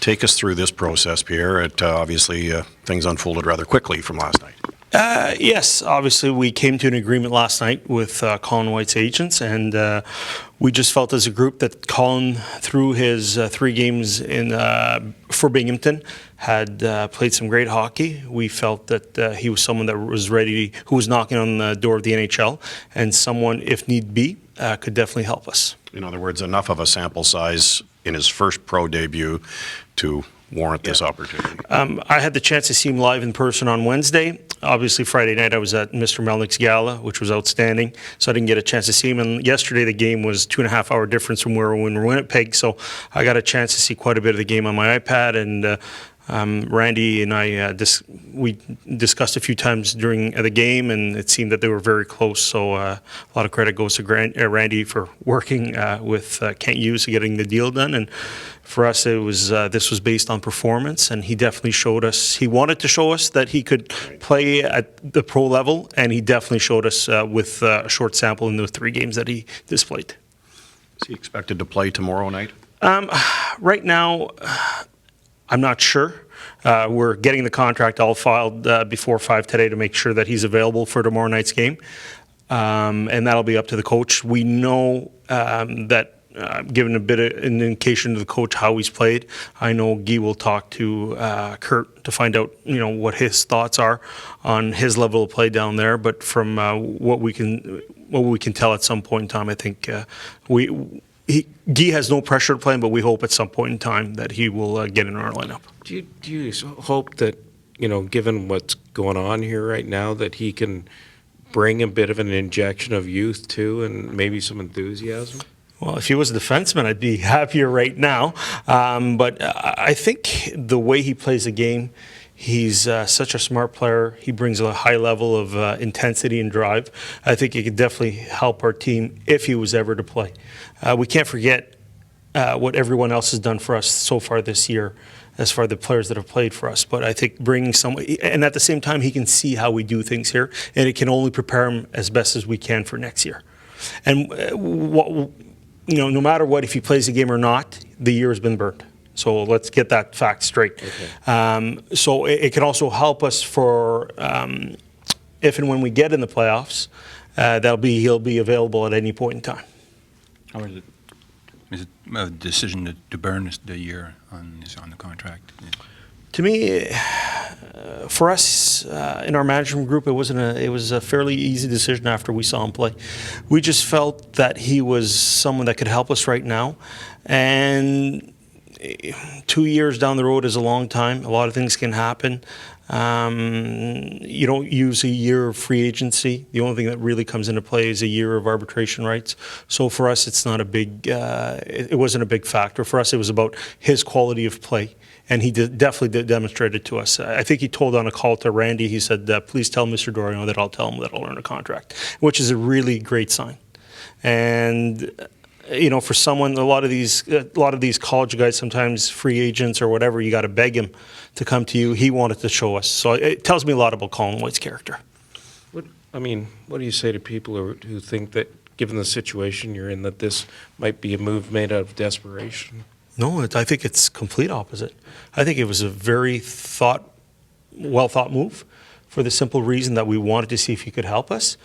Take us through this process, Pierre. Obviously, things unfolded rather quickly from last night. Yes, obviously we came to an agreement last night with Colin White's agents, and we just felt as a group that Colin, through his 3 games for Binghamton, had played some great hockey. We felt that he was someone that was ready, who was knocking on the door of the NHL, and someone, if need be, could definitely help us. In other words, enough of a sample size in his first pro debut to warrant this opportunity. I had the chance to see him live in person on Wednesday. Obviously, Friday night I was at Mr. Melnick's gala, which was outstanding, so I didn't get a chance to see him. And yesterday the game was 2.5 hour difference from where we were in Winnipeg, so I got a chance to see quite a bit of the game on my iPad. And Randy and I we discussed a few times during the game, and it seemed that they were very close. So a lot of credit goes to Randy for working with Kent Hughes to getting the deal done. And for us, it was this was based on performance, and he definitely showed us. He wanted to show us that he could play at the pro level, and he definitely showed us with a short sample in the 3 games that he displayed. Is he expected to play tomorrow night? Right now, I'm not sure. We're getting the contract all filed before 5 today to make sure that he's available for tomorrow night's game, and that'll be up to the coach. We know that. Given a bit of an indication to the coach how he's played, I know Guy will talk to Kurt to find out, what his thoughts are on his level of play down there. But from what we can tell at some point in time, I think Guy has no pressure to play him, but we hope at some point in time that he will get in our lineup. Do you hope that, given what's going on here right now, that he can bring a bit of an injection of youth too, and maybe some enthusiasm? Well, if he was a defenseman, I'd be happier right now. But I think the way he plays the game, he's such a smart player. He brings a high level of intensity and drive. I think he could definitely help our team if he was ever to play. We can't forget what everyone else has done for us so far this year, as far as the players that have played for us. But I think bringing someone, and at the same time, he can see how we do things here, and it can only prepare him as best as we can for next year. And no matter what, if he plays the game or not, the year has been burned. So let's get that fact straight. Okay. So it can also help us for if and when we get in the playoffs. He'll be available at any point in time. How is it? Is it a decision to burn the year on the contract? To me, for us in our management group, it was a fairly easy decision after we saw him play. We just felt that he was someone that could help us right now, and 2 years down the road is a long time. A lot of things can happen. You don't use a year of free agency. The only thing that really comes into play is a year of arbitration rights. So for us, it's not a big. It wasn't a big factor. For us, it was about his quality of play. And he definitely demonstrated to us. I think he told on a call to Randy, he said, please tell Mr. Dorion that I'll tell him that I'll earn a contract, which is a really great sign. And, for someone, a lot of these college guys, sometimes free agents or whatever, you got to beg him to come to you. He wanted to show us. So it tells me a lot about Colin White's character. What do you say to people who think that, given the situation you're in, that this might be a move made out of desperation? No, I think it's complete opposite. I think it was a very well thought move for the simple reason that we wanted to see if he could help us.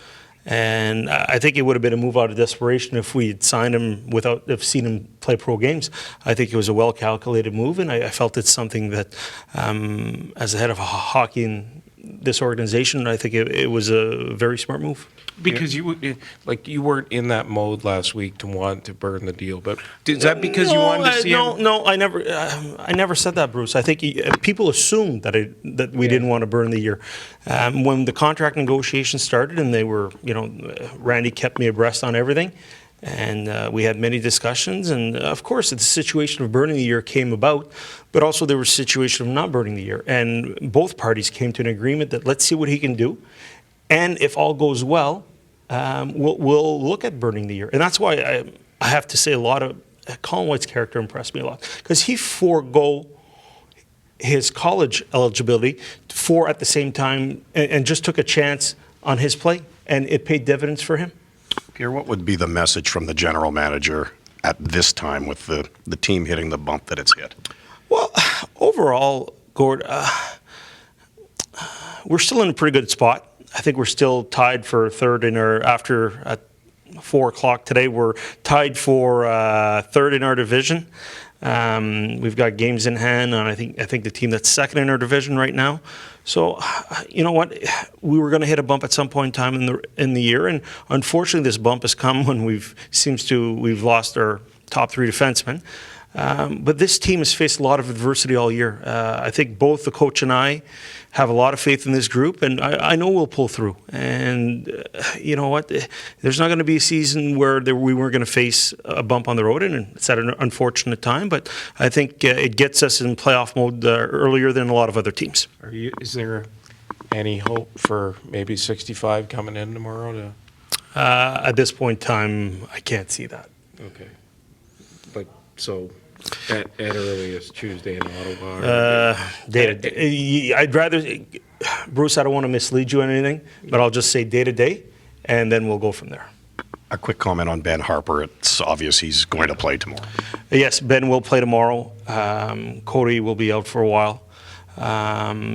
And I think it would have been a move out of desperation if we had signed him without have seen him play pro games. I think it was a well-calculated move, and I felt it's something that, as the head of hockey in this organization, I think it was a very smart move. Because you weren't in that mode last week to want to burn the deal, but is that because you wanted to see him? No, I never said that, Bruce. I think people assumed that we didn't want to burn the year. When the contract negotiations started, and they were, Randy kept me abreast on everything, and we had many discussions. And of course, the situation of burning the year came about, but also there was a situation of not burning the year, and both parties came to an agreement that let's see what he can do. And if all goes well, we'll look at burning the year. And that's why I have to say a lot of Colin White's character impressed me a lot. Because he forego his college eligibility for at the same time and just took a chance on his play. And it paid dividends for him. Pierre, what would be the message from the general manager at this time with the team hitting the bump that it's hit? Well, Overall, Gord, we're still in a pretty good spot. I think we're still tied for third in our, after at 4 o'clock today, we're tied for third in our division. We've got games in hand, and I think the team that's second in our division right now. So, you know what? We were going to hit a bump at some point in time in the year, and unfortunately, this bump has come when we've lost our top 3 defensemen. But this team has faced a lot of adversity all year. I think both the coach and I have a lot of faith in this group, and I know we'll pull through. And you know what? There's not going to be a season where we weren't going to face a bump on the road, and it's at an unfortunate time. But I think it gets us in playoff mode earlier than a lot of other teams. Is there any hope for maybe 65 coming in tomorrow? At this point in time, I can't see that. Okay. But so at earliest Tuesday in Ottawa? I'd rather, Bruce, I don't want to mislead you on anything, but I'll just say day to day, and then we'll go from there. A quick comment on Ben Harper. It's obvious he's going to play tomorrow. Yes, Ben will play tomorrow. Cody will be out for a while.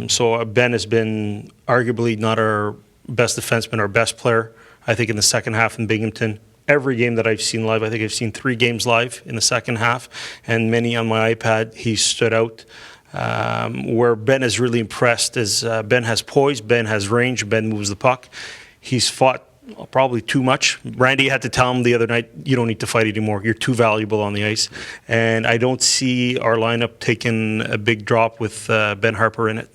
So Ben has been arguably not our best defenseman, our best player, I think, in the second half in Binghamton. Every game that I've seen live, I think I've seen 3 games live in the second half, and many on my iPad. He stood out. Where Ben is really impressed is Ben has poise, Ben has range, Ben moves the puck. He's fought probably too much. Randy had to tell him the other night, you don't need to fight anymore. You're too valuable on the ice. And I don't see our lineup taking a big drop with Ben Harper in it.